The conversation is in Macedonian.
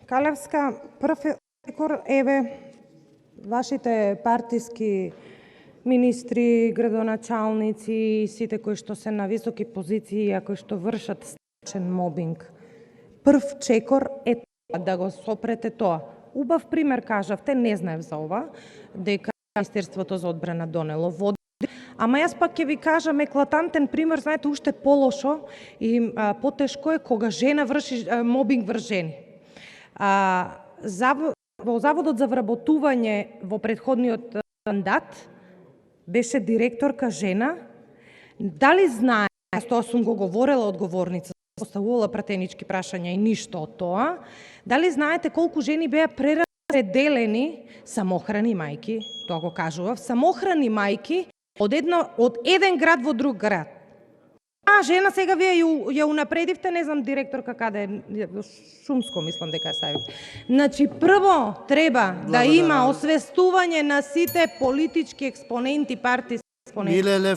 Калевска, прв еве вашите партиски министри, градоначалници, сите кои што се на високи позиции, а кои што вршат страшен мобинг. Прв чекор е да го сопрете тоа. Убав пример кажавте, не знаев за ова, дека Министерството за одбрана донело води. Ама јас пак ќе ви кажам еклатантен пример, знаете, уште полошо и потешко е кога жена врши мобинг врз жени. Во Заводот за вработување во претходниот мандат беше директорка жена. Дали знае, тоа сум го говорела одговорница, поставувала пратенички прашања и ништо од тоа, дали знаете колку жени беа прераспределени, самохрани мајки, тоа го кажував, самохрани мајки од еден град во друг град. Жена сега вие ја унапредивте, не знам директорка каде е, Шумско мислам дека сају. Значи прво треба да има освестување на сите политички експоненти, партиски експоненти.